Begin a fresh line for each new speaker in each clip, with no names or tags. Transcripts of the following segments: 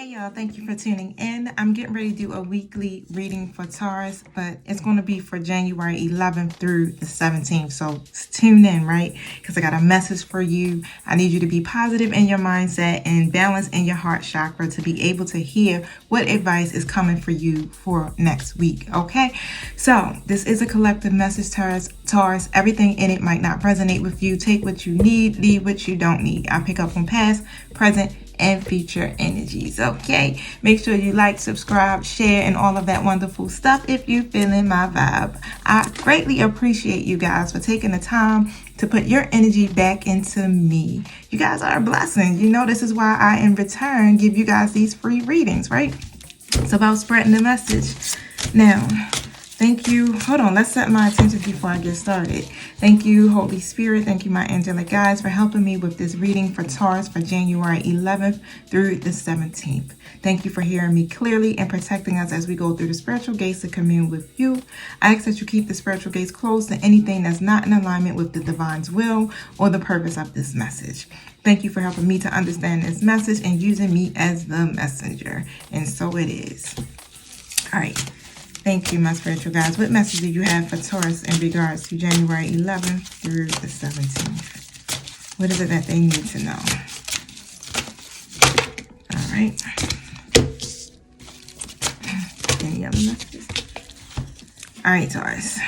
Hey y'all, thank you for tuning in. I'm getting ready to do a weekly reading for Taurus, but it's going to be for January 11th through the 17th. So tune in, right? Because I got a message for you. I need you to be positive in your mindset and balance in your heart chakra to be able to hear what advice is coming for you for next week, okay? So this is a collective message, Taurus. Everything in it might not resonate with you. Take what you need, leave what you don't need. I pick up on past, present, and future energies. Okay, make sure you like, subscribe, share, and all of that wonderful stuff if you feeling my vibe. I greatly appreciate you guys for taking the time to put your energy back into me. You guys are a blessing. You know, this is why I in return give you guys these free readings, right? It's about spreading the message. Now, thank you. Hold on, let's set my intentions before I get started. Thank you, Holy Spirit. Thank you, my angelic guides, for helping me with this reading for Taurus for January 11th through the 17th. Thank you for hearing me clearly and protecting us as we go through the spiritual gates to commune with you. I ask that you keep the spiritual gates closed to anything that's not in alignment with the divine's will or the purpose of this message. Thank you for helping me to understand this message and using me as the messenger. And so it is. All right. Thank you, my spiritual guides. What message do you have for Taurus in regards to January 11th through the 17th? What is it that they need to know? All right. Any other messages? All right, Taurus.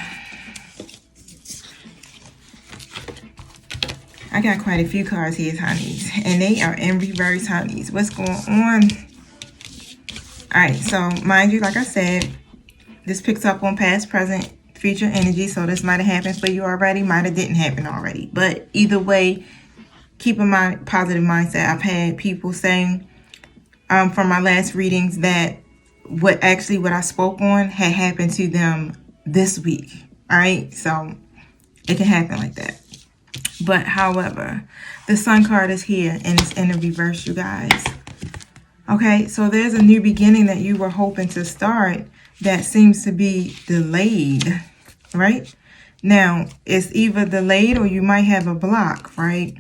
I got quite a few cards here, honeys, and they are in reverse, honeys. What's going on? All right, so mind you, like I said, this picks up on past, present, future energy. So this might have happened for you already, might have didn't happen already. But either way, keep in mind, positive mindset. I've had people saying from my last readings that what I spoke on had happened to them this week. All right, so it can happen like that. But however, the Sun card is here and it's in the reverse, you guys. Okay, so there's a new beginning that you were hoping to start that seems to be delayed, right? Now, it's either delayed or you might have a block, right?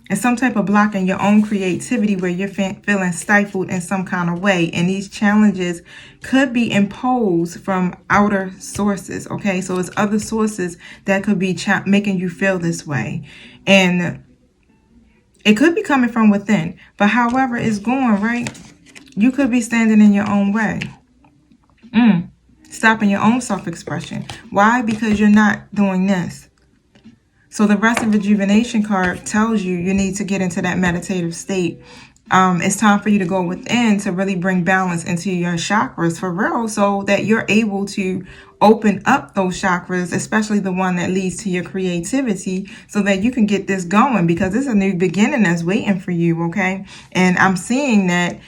It's some type of block in your own creativity where you're feeling stifled in some kind of way. And these challenges could be imposed from outer sources, okay? So it's other sources that could be making you feel this way. And it could be coming from within. But however it's going, right? You could be standing in your own way. Stopping your own self-expression. Why? Because you're not doing this. So the rest of rejuvenation card tells you need to get into that meditative state. It's time for you to go within to really bring balance into your chakras for real, so that you're able to open up those chakras, especially the one that leads to your creativity, so that you can get this going, because it's a new beginning that's waiting for you, okay? And I'm seeing that,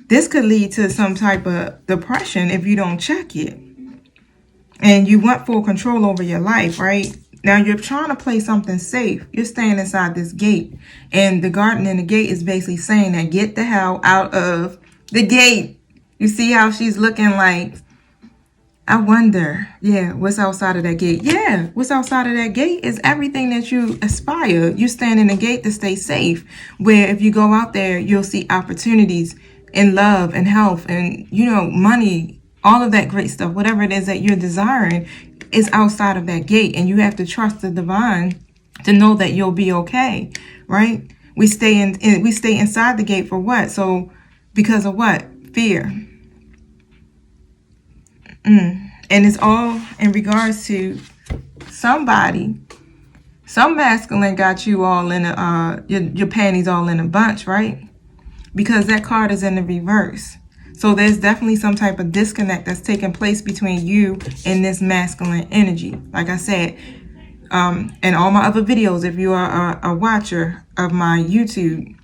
this could lead to some type of depression if you don't check it. And you want full control over your life, right? Now you're trying to play something safe. You're staying inside this gate. And the garden in the gate is basically saying that get the hell out of the gate. You see how she's looking like, I wonder, what's outside of that gate? Yeah, what's outside of that gate is everything that you aspire. You stand in the gate to stay safe. Where if you go out there, you'll see opportunities in love and health and, money, all of that great stuff. Whatever it is that you're desiring is outside of that gate. And you have to trust the divine to know that you'll be okay, right? We stay inside the gate for what? So because of what? Fear. And it's all in regards to somebody. Some masculine got you all in your panties all in a bunch, right? Because that card is in the reverse. So there's definitely some type of disconnect that's taking place between you and this masculine energy. Like I said, in all my other videos, if you are a watcher of my YouTube,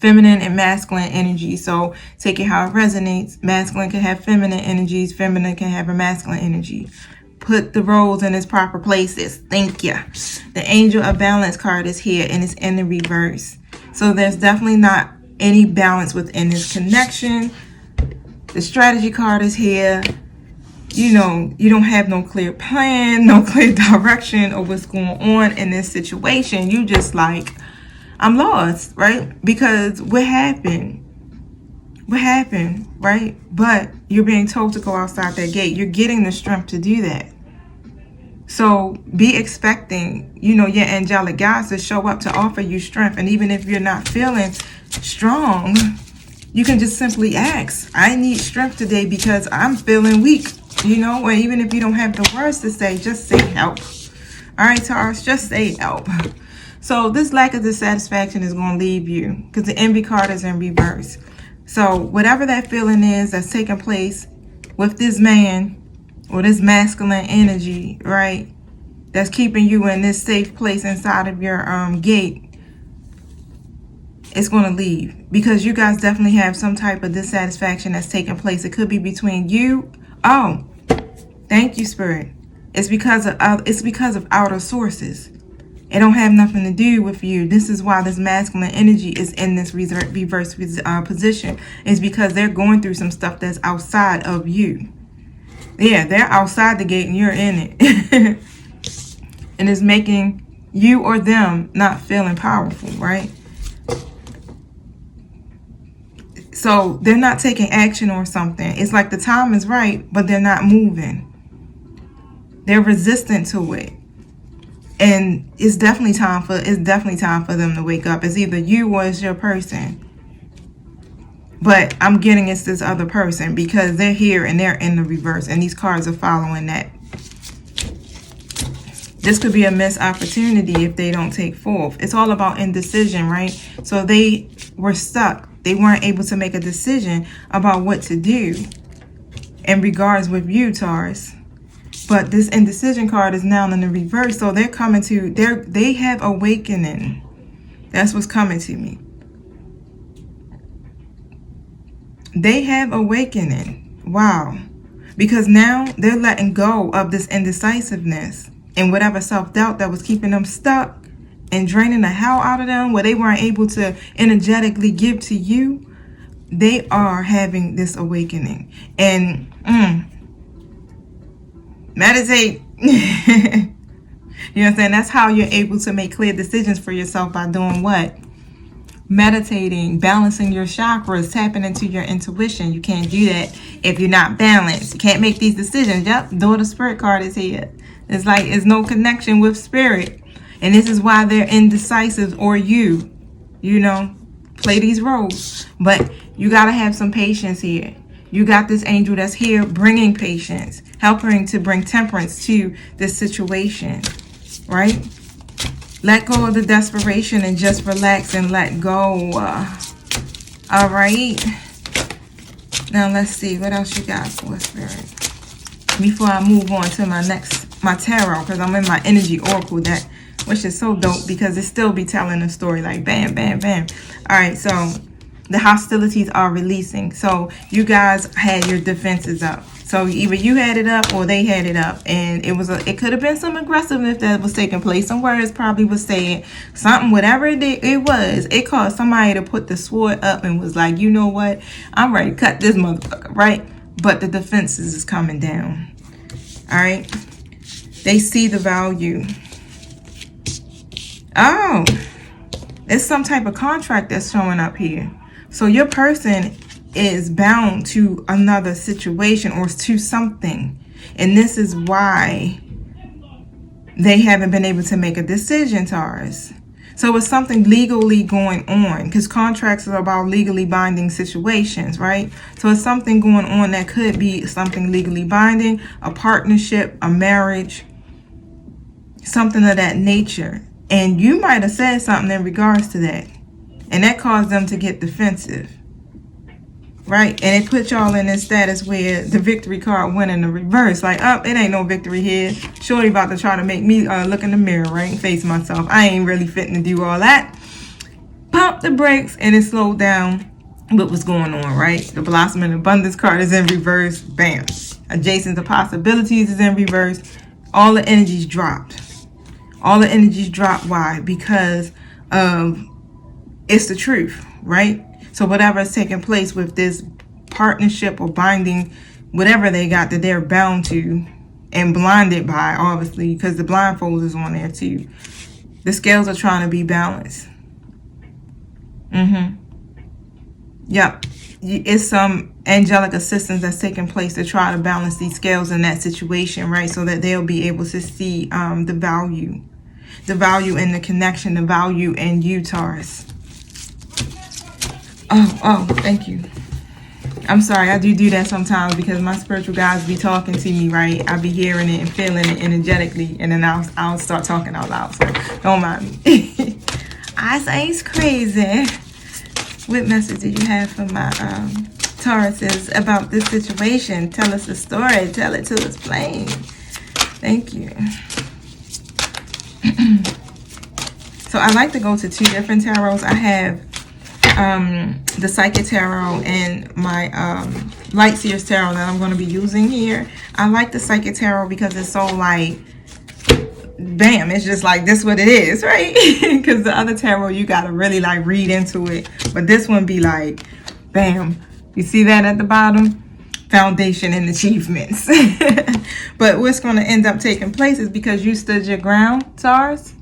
feminine and masculine energy. So take it how it resonates. Masculine can have feminine energies. Feminine can have a masculine energy. Put the roles in its proper places. Thank you. The Angel of Balance card is here and it's in the reverse. So there's definitely not any balance within this connection. The strategy card is here. You don't have no clear plan, no clear direction of what's going on in this situation. You just like, I'm lost, right? Because what happened? What happened, right? But you're being told to go outside that gate. You're getting the strength to do that. So be expecting, your angelic guides to show up to offer you strength. And even if you're not feeling strong, you can just simply ask, I need strength today because I'm feeling weak, or even if you don't have the words to say, just say help. All right, Taurus, just say help. So this lack of dissatisfaction is going to leave you because the envy card is in reverse. So whatever that feeling is that's taking place with this man or this masculine energy, right, that's keeping you in this safe place inside of your gate, it's going to leave because you guys definitely have some type of dissatisfaction that's taking place. It could be between you. Oh, thank you, Spirit. It's because of outer sources. It don't have nothing to do with you. This is why this masculine energy is in this reverse position. It's because they're going through some stuff that's outside of you. Yeah, they're outside the gate and you're in it. And it's making you or them not feeling powerful, right? So they're not taking action or something. It's like the time is right, but they're not moving. They're resistant to it. And it's definitely time for them to wake up. It's either you or it's your person. But I'm getting it's this other person because they're here and they're in the reverse. And these cards are following that. This could be a missed opportunity if they don't take forth. It's all about indecision, right? So they were stuck. They weren't able to make a decision about what to do in regards with you, Taurus. But this indecision card is now in the reverse. So they're coming to, they have awakening. That's what's coming to me. They have awakening. Wow. Because now they're letting go of this indecisiveness and whatever self-doubt that was keeping them stuck and draining the hell out of them, where they weren't able to energetically give to you. They are having this awakening. And meditate. You know what I'm saying? That's how you're able to make clear decisions for yourself, by doing what? Meditating, balancing your chakras, tapping into your intuition. You can't do that if you're not balanced. You can't make these decisions. Yep, though the spirit card is here. It's like it's no connection with spirit. And this is why they're indecisive, or you play these roles. But you got to have some patience here. You got this angel that's here bringing patience, helping to bring temperance to this situation, right? Let go of the desperation and just relax and let go. All right. Now let's see what else you got for Spirit before I move on to my tarot, because I'm in my energy oracle deck, which is so dope because it still be telling a story like bam, bam, bam. All right, so the hostilities are releasing. So you guys had your defenses up. So either you had it up or they had it up, and it could have been some aggressiveness that was taking place. Some words probably was saying something, whatever it was. It caused somebody to put the sword up and was like, you know what? I'm ready to cut this motherfucker, right? But the defenses is coming down. All right. They see the value. Oh, it's some type of contract that's showing up here. So your person is bound to another situation or to something. And this is why they haven't been able to make a decision, Taurus. So it's something legally going on, because contracts are about legally binding situations, right? So it's something going on that could be something legally binding, a partnership, a marriage, something of that nature. And you might have said something in regards to that, and that caused them to get defensive, right? And it put y'all in this status where the victory card went in the reverse. Like, it ain't no victory here. Shorty about to try to make me look in the mirror, right, and face myself. I ain't really fitting to do all that. Pump the brakes, and it slowed down what was going on, right? The Blossom and Abundance card is in reverse. Bam. Adjacent to Possibilities is in reverse. All the energies dropped. All the energies dropped. Why? Because it's the truth, right? So whatever is taking place with this partnership or binding, whatever they got that they're bound to and blinded by, obviously, because the blindfold is on there too. The scales are trying to be balanced. Yep. It's some angelic assistance that's taking place to try to balance these scales in that situation, right? So that they'll be able to see the value in the connection, the value in you, Taurus. Oh, thank you. I'm sorry, I do that sometimes because my spiritual guides be talking to me, right? I be hearing it and feeling it energetically, and then I'll start talking out loud, so don't mind me. I say it's crazy. What message do you have for my Tauruses about this situation? Tell us the story. Tell it to us plain. Thank you. So I like to go to two different tarots. I have the Psychic Tarot and my Light Seers Tarot that I'm going to be using here. I like the Psychic Tarot because it's so like, bam, it's just like this what it is, right? Because the other tarot you got to really like read into it. But this one be like, bam. You see that at the bottom? Foundation and achievements. But what's going to end up taking place is because you stood your ground, Taurus.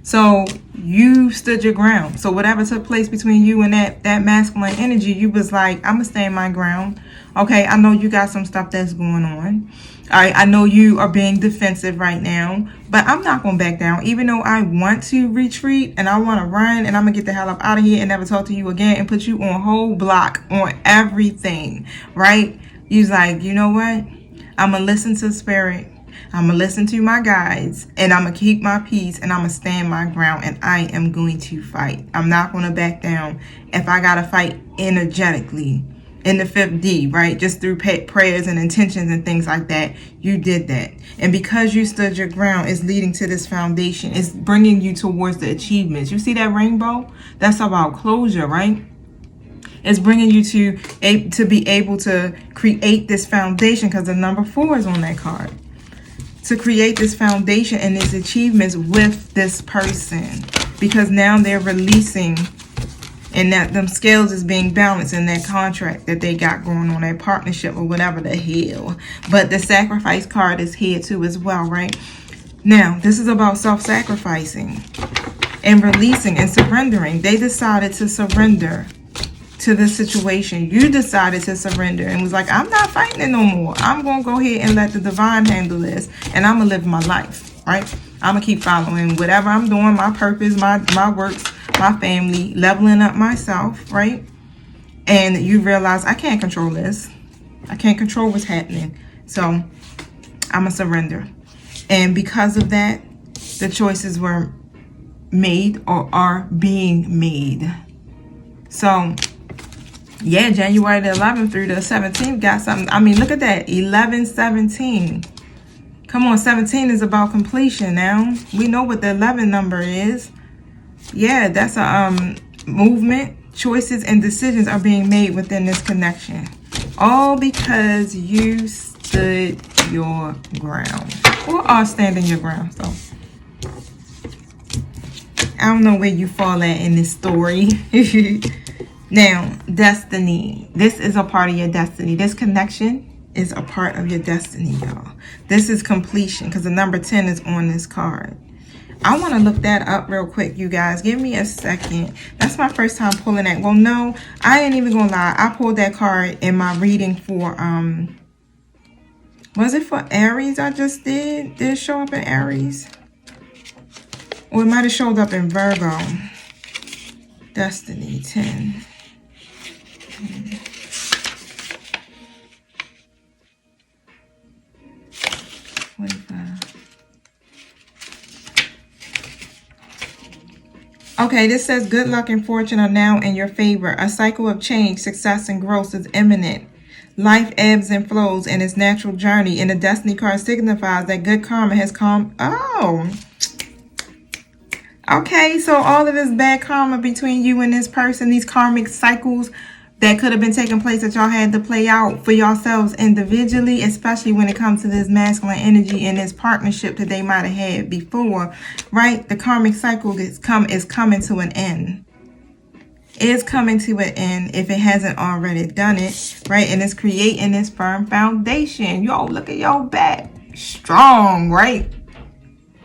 So you stood your ground. So whatever took place between you and that masculine energy, you was like, I'm going to stand my ground. Okay, I know you got some stuff that's going on. All right, I know you are being defensive right now, but I'm not going to back down. Even though I want to retreat and I want to run and I'm going to get the hell up out of here and never talk to you again and put you on whole block on everything, right? You's like, you know what? I'm going to listen to spirit. I'm going to listen to my guides and I'm going to keep my peace and I'm going to stand my ground and I am going to fight. I'm not going to back down if I got to fight energetically. In the 5th D, right? Just through prayers and intentions and things like that, you did that. And because you stood your ground, it's leading to this foundation. It's bringing you towards the achievements. You see that rainbow? That's about closure, right? It's bringing you to be able to create this foundation because the number 4 is on that card. To create this foundation and these achievements with this person. Because now they're releasing and that them scales is being balanced in that contract that they got going on, that partnership or whatever the hell. But the sacrifice card is here too as well, right? Now, this is about self-sacrificing and releasing and surrendering. They decided to surrender to this situation. You decided to surrender and was like, I'm not fighting it no more. I'm going to go ahead and let the divine handle this and I'm going to live my life, right? I'm going to keep following whatever I'm doing, my purpose, my works, my family, leveling up myself, right? And you realize I can't control this. I can't control what's happening. So I'm going to surrender. And because of that, the choices were made or are being made. So yeah, January the 11th through the 17th got something. I mean, look at that. 11-17. Come on, 17 is about completion now. We know what the 11 number is. Yeah, that's a movement. Choices and decisions are being made within this connection. All because you stood your ground. Or are standing your ground. So I don't know where you fall at in this story. Now, destiny. This is a part of your destiny. This connection is a part of your destiny, y'all. This is completion because the number 10 is on this card. I want to look that up real quick, you guys. Give me a second. That's my first time pulling that. Well, no, I ain't even gonna lie. I pulled that card in my reading for, was it for Aries I just did? Did it show up in Aries? Or it might have showed up in Virgo. Destiny 10. Okay, this says good luck and fortune are now in your favor. A cycle of change, success, and growth is imminent. Life ebbs and flows in its natural journey, and the destiny card signifies that good karma has come. Oh, okay, so all of this bad karma between you and this person, these karmic cycles that could have been taking place that y'all had to play out for yourselves individually, especially when it comes to this masculine energy and this partnership that they might have had before, right? The karmic cycle is coming to an end. It's coming to an end if it hasn't already done it, right? And it's creating this firm foundation. Yo, look at your back. Strong, right?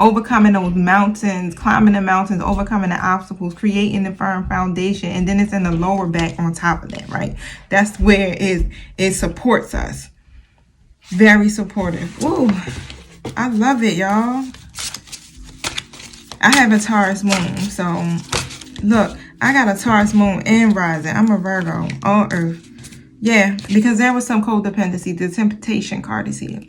overcoming those mountains, climbing the mountains, overcoming the obstacles, creating the firm foundation. And then it's in the lower back on top of that, right? That's where it supports us. Very supportive. Ooh, I love it, y'all. I have a Taurus moon, so look, I got a Taurus moon and rising. I'm a Virgo, all earth. Yeah, because there was some codependency. The temptation card is here.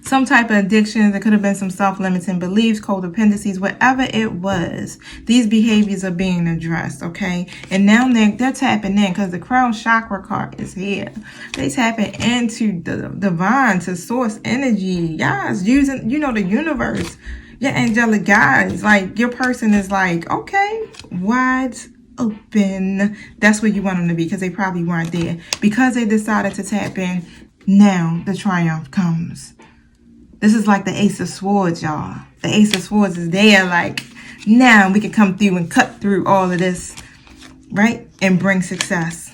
Some type of addiction. There could have been some self-limiting beliefs, codependencies, whatever it was. These behaviors are being addressed, okay? And now they're tapping in because the crown chakra card is here. They tapping into the divine, to source energy. Yes, using, you know, the universe. Your angelic guides. Like, your person is like, okay, wide open. That's where you want them to be, because they probably weren't there. Because they decided to tap in, now the triumph comes. This is like the Ace of Swords, y'all. The Ace of Swords is there, like, now we can come through and cut through all of this, right? And bring success.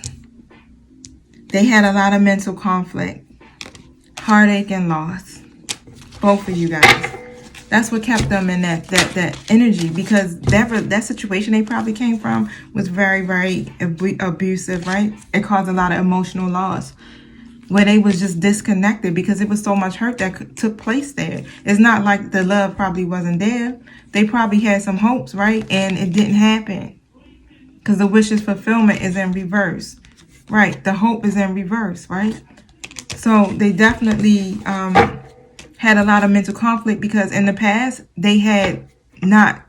They had a lot of mental conflict, heartache, and loss. Both of you guys. That's what kept them in that energy, because that situation they probably came from was very, very abusive, right? It caused a lot of emotional loss, where they was just disconnected because it was so much hurt that took place there. It's not like the love probably wasn't there. They probably had some hopes, right? And it didn't happen because the wishes fulfillment is in reverse, right? The hope is in reverse, right? So they definitely had a lot of mental conflict because in the past they had not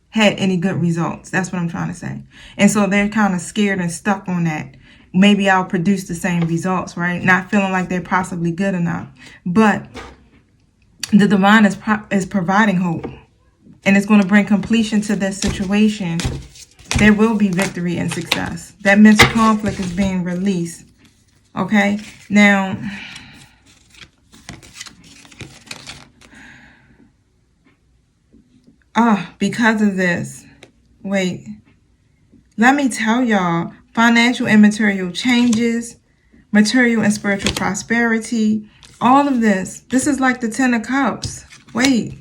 had any good results. That's what I'm trying to say. And so they're kind of scared and stuck on that. Maybe I'll produce the same results, right? Not feeling like they're possibly good enough. But the divine is providing hope. And it's going to bring completion to this situation. There will be victory and success. That mental conflict is being released. Okay? Now, because of this, wait, let me tell y'all, financial and material changes, material and spiritual prosperity, all of this is like the Ten of Cups. Wait.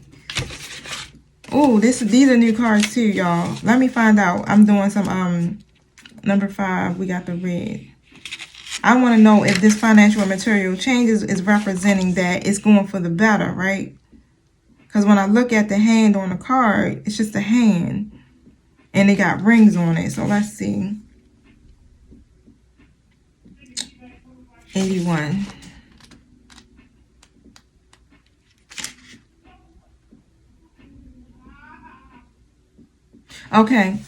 Oh, these are new cards too, y'all. Let me find out. I'm doing some, number 5, we got the red. I want to know if this financial and material changes is representing that it's going for the better, right? Because when I look at the hand on the card, it's just a hand. And it got rings on it. So let's see. 81. Okay.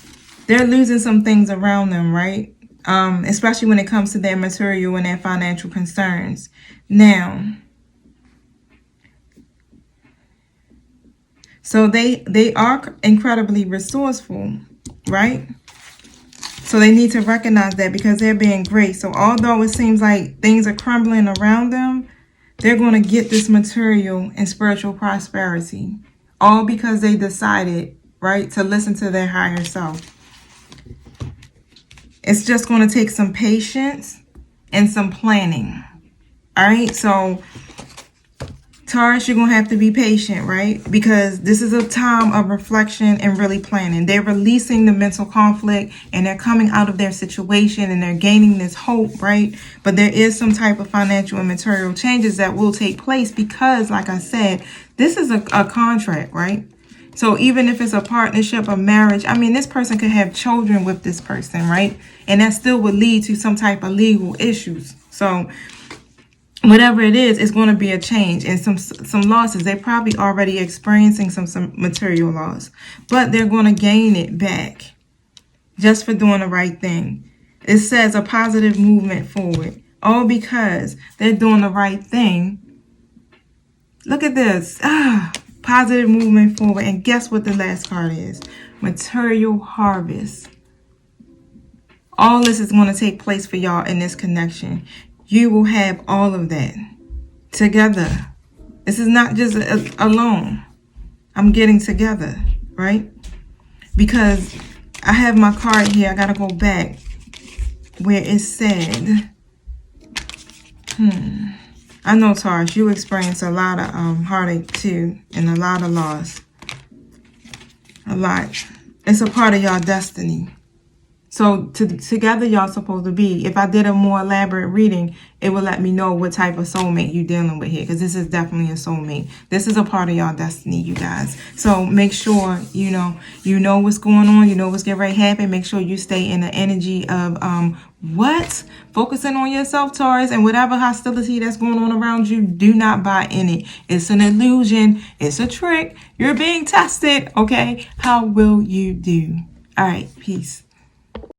They're losing some things around them, right? Especially when it comes to their material and their financial concerns. Now, so they are incredibly resourceful, right? So they need to recognize that because they're being great. So although it seems like things are crumbling around them, they're going to get this material and spiritual prosperity. All because they decided, right, to listen to their higher self. It's just going to take some patience and some planning. All right, so Taurus, you're going to have to be patient, right? Because this is a time of reflection and really planning. They're releasing the mental conflict and they're coming out of their situation and they're gaining this hope, right? But there is some type of financial and material changes that will take place because, like I said, this is a contract, right? So even if it's a partnership, a marriage, I mean, this person could have children with this person, right? And that still would lead to some type of legal issues. So whatever it is, it's going to be a change and some losses. They're probably already experiencing some material loss, but they're going to gain it back just for doing the right thing. It says a positive movement forward, all because they're doing the right thing. Look at this. Positive movement forward. And guess what the last card is? Material harvest. All this is going to take place for y'all in this connection. You will have all of that together. This is not just alone. I'm getting together, right? Because I have my card here. I got to go back where it said, I know, Taurus, you experience a lot of heartache too, and a lot of loss. A lot. It's a part of y'all destiny. So together y'all supposed to be. If I did a more elaborate reading, it would let me know what type of soulmate you're dealing with here. Because this is definitely a soulmate. This is a part of y'all destiny, you guys. So make sure, you know what's going on. You know what's getting ready to happen. Make sure you stay in the energy of, focusing on yourself, Taurus. And whatever hostility that's going on around you, do not buy in it. It's an illusion. It's a trick. You're being tested, okay? How will you do? All right, peace.